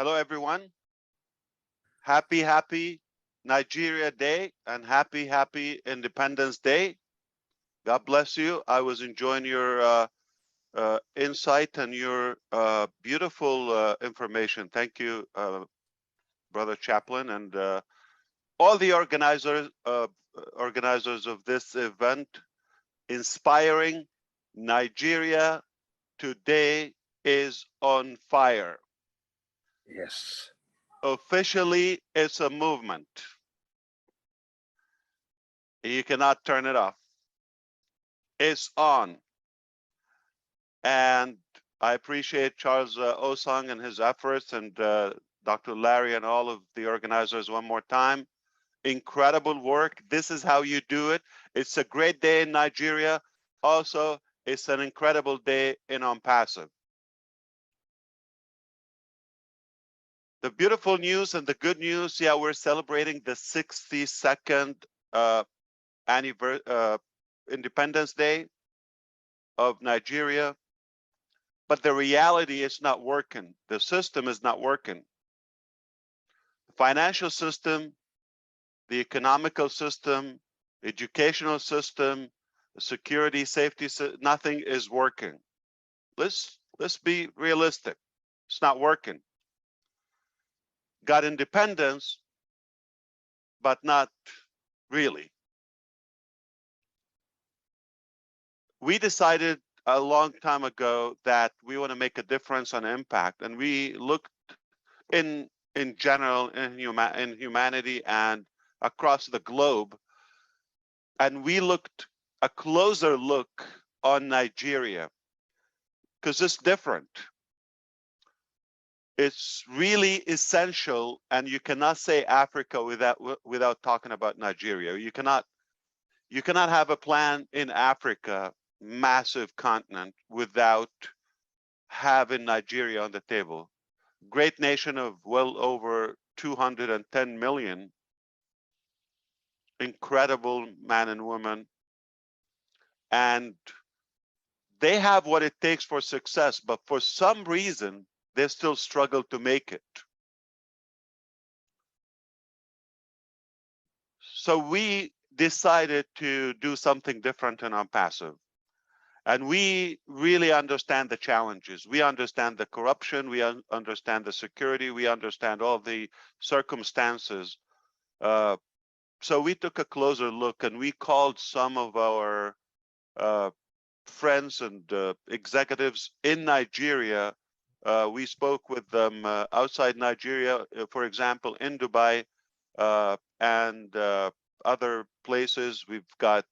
Hello, everyone. Happy Nigeria Day and happy Independence Day. God bless you. I was enjoying your insight and your beautiful information. Thank you, Brother Chaplain, and all the organizers of this event. Inspiring Nigeria today is on fire. Yes. Officially, it's a movement. You cannot turn it off. It's on. And I appreciate Charles Osang and his efforts, and Dr. Larry and all of the organizers one more time. Incredible work. This is how you do it. It's a great day in Nigeria. Also, it's an incredible day in ONPASSIVE. The beautiful news and the good news, yeah, we're celebrating the 62nd Independence Day of Nigeria. But the reality is not working. The system is not working. The financial system, the economical system, educational system, the security, safety, nothing is working. Let's be realistic. It's not working. Got independence, but not really. We decided a long time ago that we want to make a difference and impact, and we looked in general in humanity and across the globe, and we looked a closer look on Nigeria because it's different. It's really essential, and you cannot say Africa without talking about Nigeria. You cannot have a plan in Africa, massive continent, without having Nigeria on the table. Great nation of well over 210 million, incredible men and women, and they have what it takes for success, but for some reason, they still struggle to make it. So we decided to do something different in ONPASSIVE. And we really understand the challenges. We understand the corruption. We understand the security. We understand all the circumstances. So we took a closer look, and we called some of our friends and executives in Nigeria. We spoke with them outside Nigeria, for example, in Dubai and other places. We've got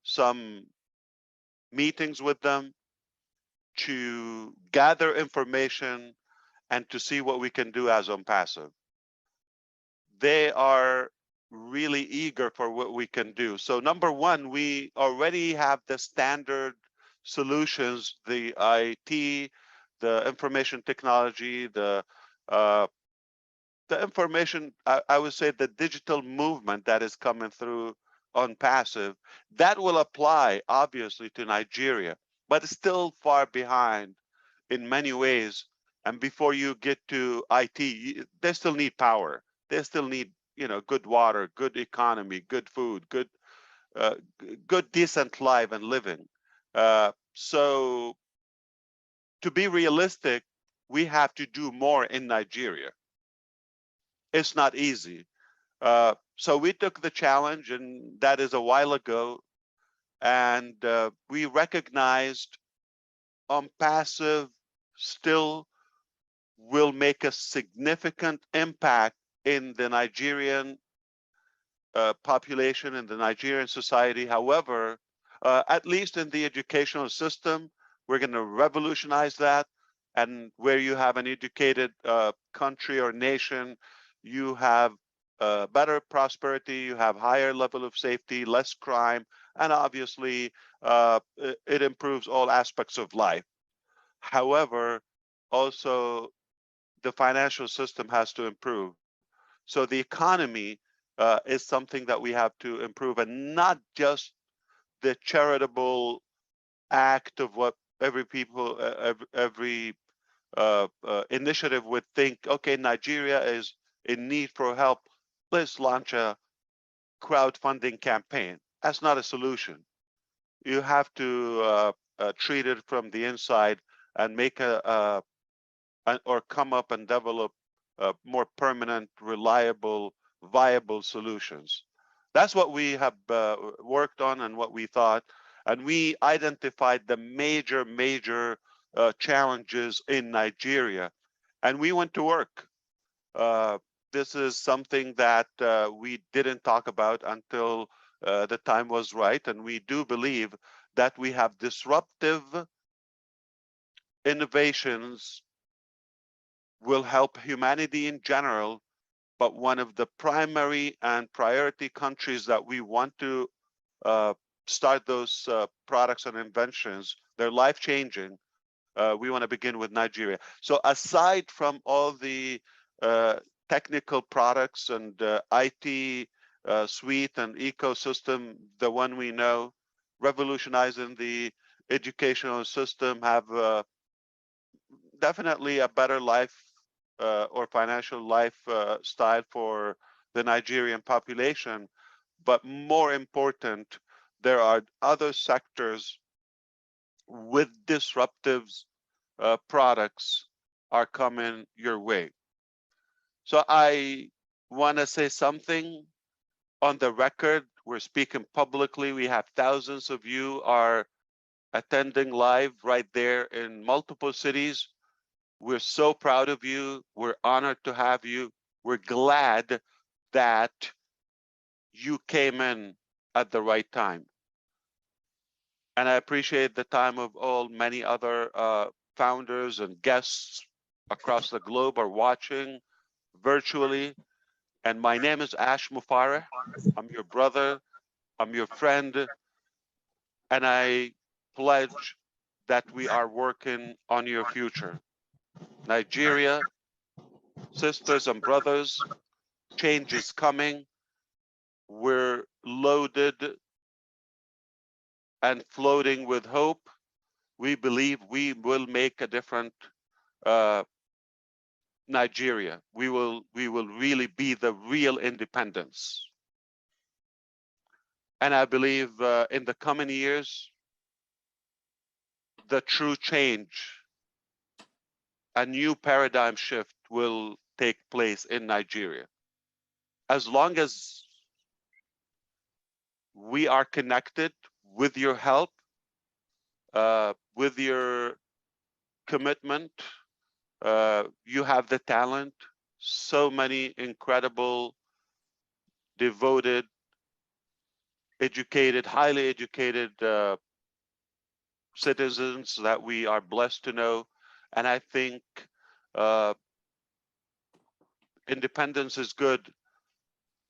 some meetings with them to gather information and to see what we can do as ONPASSIVE. They are really eager for what we can do. So number one, we already have the standard solutions, the IT, the information technology, the information, I would say the digital movement that is coming through ONPASSIVE, that will apply obviously to Nigeria, but it's still far behind in many ways. And before you get to IT, they still need power. They still need, good water, good economy, good food, good decent life and living. So to be realistic, we have to do more in Nigeria. It's not easy. So we took the challenge, and that is a while ago, and we recognized ONPASSIVE still will make a significant impact in the Nigerian population, in the Nigerian society. However, at least in the educational system, we're going to revolutionize that. And where you have an educated country or nation, you have better prosperity, you have higher level of safety, less crime, and obviously it improves all aspects of life. However, also the financial system has to improve. So the economy is something that we have to improve, and not just the charitable act of what every initiative would think, okay, Nigeria is in need for help. Let's launch a crowdfunding campaign. That's not a solution. You have to treat it from the inside and make or come up and develop more permanent, reliable, viable solutions. That's what we have worked on and what we thought. And we identified the major challenges in Nigeria. And we went to work. Uh, this is something that we didn't talk about until the time was right. And we do believe that we have disruptive innovations will help humanity in general, but one of the primary and priority countries that we want to uh, start those products and inventions, they're life-changing. We want to begin with Nigeria. So aside from all the technical products and IT suite and ecosystem, the one we know, revolutionizing the educational system, have definitely a better life or financial lifestyle for the Nigerian population. But more important, there are other sectors with disruptive products are coming your way. So I want to say something on the record. We're speaking publicly. We have thousands of you are attending live right there in multiple cities. We're so proud of you. We're honored to have you. We're glad that you came in at the right time. And I appreciate the time of all many other founders and guests across the globe are watching virtually. And my name is Ash Mufareh. I'm your brother. I'm your friend. And I pledge that we are working on your future. Nigeria, sisters and brothers, change is coming. We're loaded and floating with hope. We believe we will make a different Nigeria. We will really be the real independence. And I believe in the coming years, the true change, a new paradigm shift will take place in Nigeria. As long as we are connected with your help, with your commitment, you have the talent, so many incredible, devoted, educated, highly educated citizens that we are blessed to know. And I think uh, independence is good,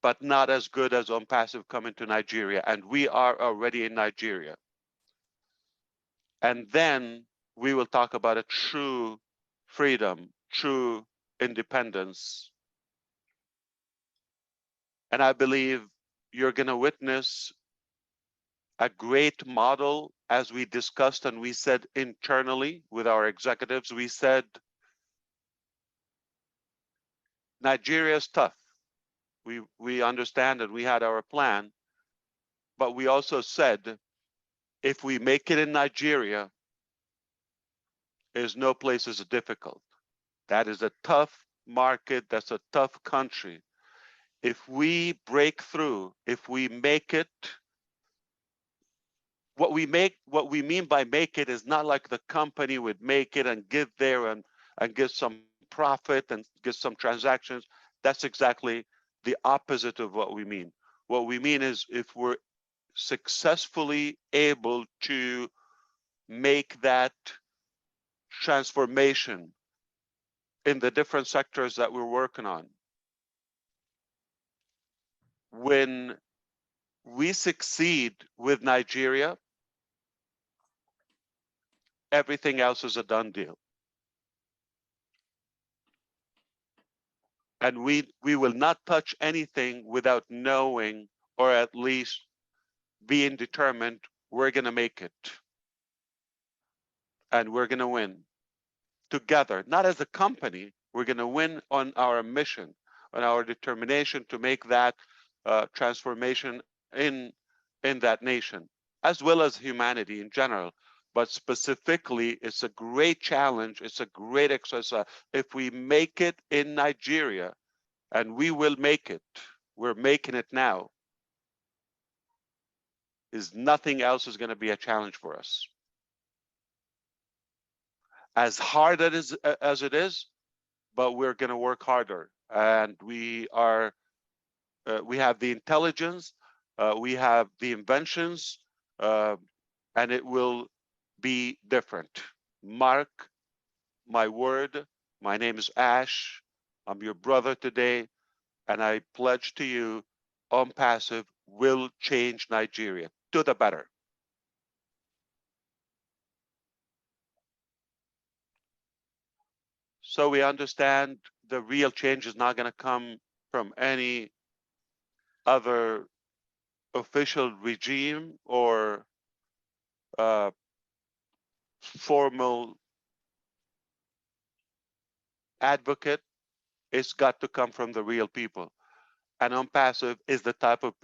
but not as good as on passive coming to Nigeria. And we are already in Nigeria. And then we will talk about a true freedom, true independence. And I believe you're going to witness a great model, as we discussed and we said internally with our executives. We said Nigeria is tough. We understand and we had our plan, but we also said if we make it in Nigeria, there's no place is difficult. That is a tough market. That's a tough country. If we break through, if we make it, what we mean by make it is not like the company would make it and get there and get some profit and get some transactions. That's exactly the opposite of what we mean. What we mean is if we're successfully able to make that transformation in the different sectors that we're working on, when we succeed with Nigeria, everything else is a done deal. And we will not touch anything without knowing, or at least being determined, we're going to make it and we're going to win. together, not as a company. We're going to win on our mission, on our determination to make that transformation in that nation, as well as humanity in general. But specifically, it's a great challenge. It's a great exercise. If we make it in Nigeria, and we will make it, we're making it now, is nothing else is going to be a challenge for us. As hard as it is, but we're going to work harder, and we have the intelligence, we have the inventions, uh, and it will be different. Mark my word. My name is Ash. I'm your brother today, and I pledge to you, OnPassive will change Nigeria to the better. So we understand the real change is not going to come from any other official regime or formal advocate. It's got to come from the real people. And OnPassive is the type of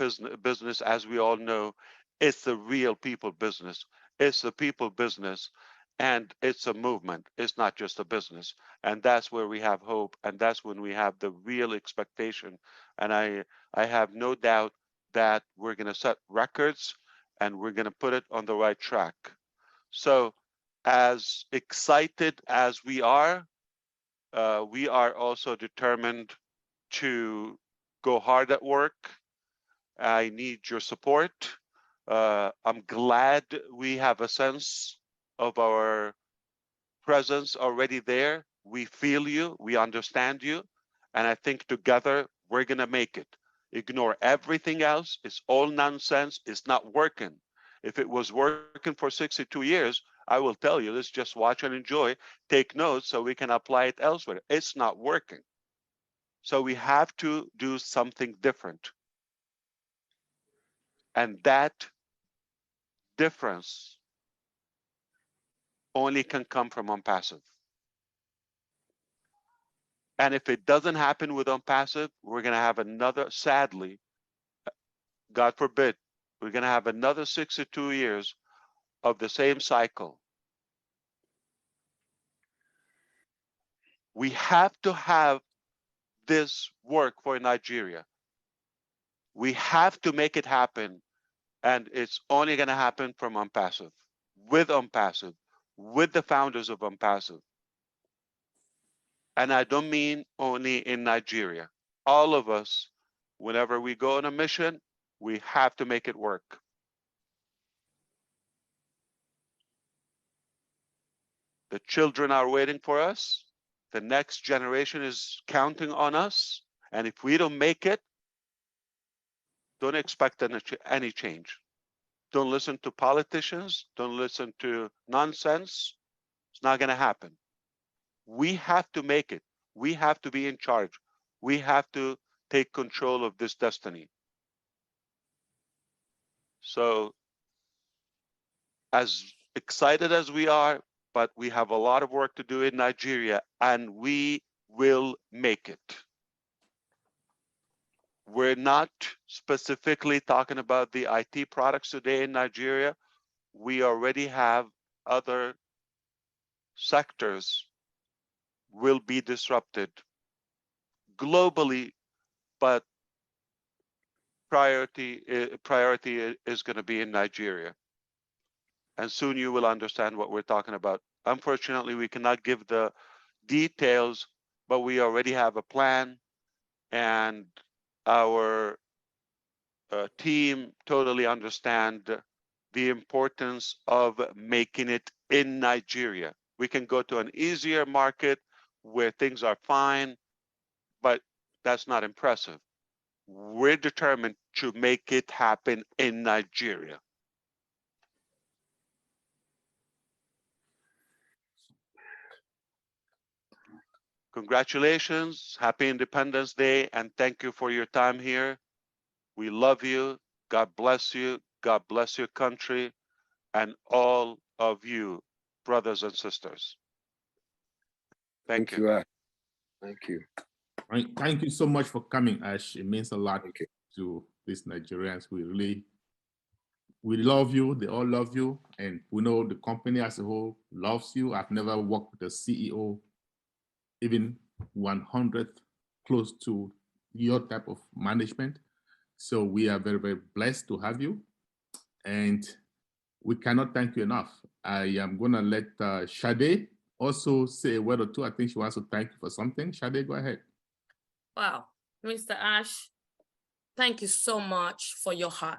business, as we all know, it's the real people business. It's the people business, and it's a movement. It's not just a business. And that's where we have hope, and that's when we have the real expectation. And I have no doubt that we're going to set records, and we're going to put it on the right track. So as excited as we are also determined to go hard at work. I need your support. I'm glad we have a sense of our presence already there. We feel you, we understand you, and I think together we're going to make it. Ignore everything else. It's all nonsense. It's not working. If it was working for 62 years, I will tell you, let's just watch and enjoy, take notes so we can apply it elsewhere. It's not working. So we have to do something different. And that difference only can come from OnPassive. And if it doesn't happen with OnPassive, we're going to have another, sadly, God forbid, we're going to have another 62 years of the same cycle. We have to have this work for Nigeria. We have to make it happen, and it's only going to happen from OnPassive, with the founders of OnPassive. And I don't mean only in Nigeria. All of us, whenever we go on a mission, we have to make it work. The children are waiting for us. The next generation is counting on us. And if we don't make it, don't expect any change. Don't listen to politicians. Don't listen to nonsense. It's not going to happen. We have to make it. We have to be in charge. We have to take control of this destiny. So as excited as we are, but we have a lot of work to do in Nigeria, and we will make it. We're not specifically talking about the IT products today in Nigeria. We already have other sectors will be disrupted globally, but priority is going to be in Nigeria. And soon you will understand what we're talking about. Unfortunately, we cannot give the details, but we already have a plan, and our team totally understand the importance of making it in Nigeria. We can go to an easier market where things are fine, but that's not impressive. We're determined to make it happen in Nigeria. Congratulations, happy Independence Day, and thank you for your time here. We love you. God bless you. God bless your country and all of you, brothers and sisters. Thank you. you, Ash. Thank you. Right. Thank you so much for coming, Ash. It means a lot Thank you. to these Nigerians. We love you. They all love you. And we know the company as a whole loves you. I've never worked with a CEO, even 100th close to your type of management. So we are very, very blessed to have you. And we cannot thank you enough. I am going to let Sade also say a word or two. I think she wants to thank you for something. Sade, go ahead. Wow, Mr. Ash, thank you so much for your heart.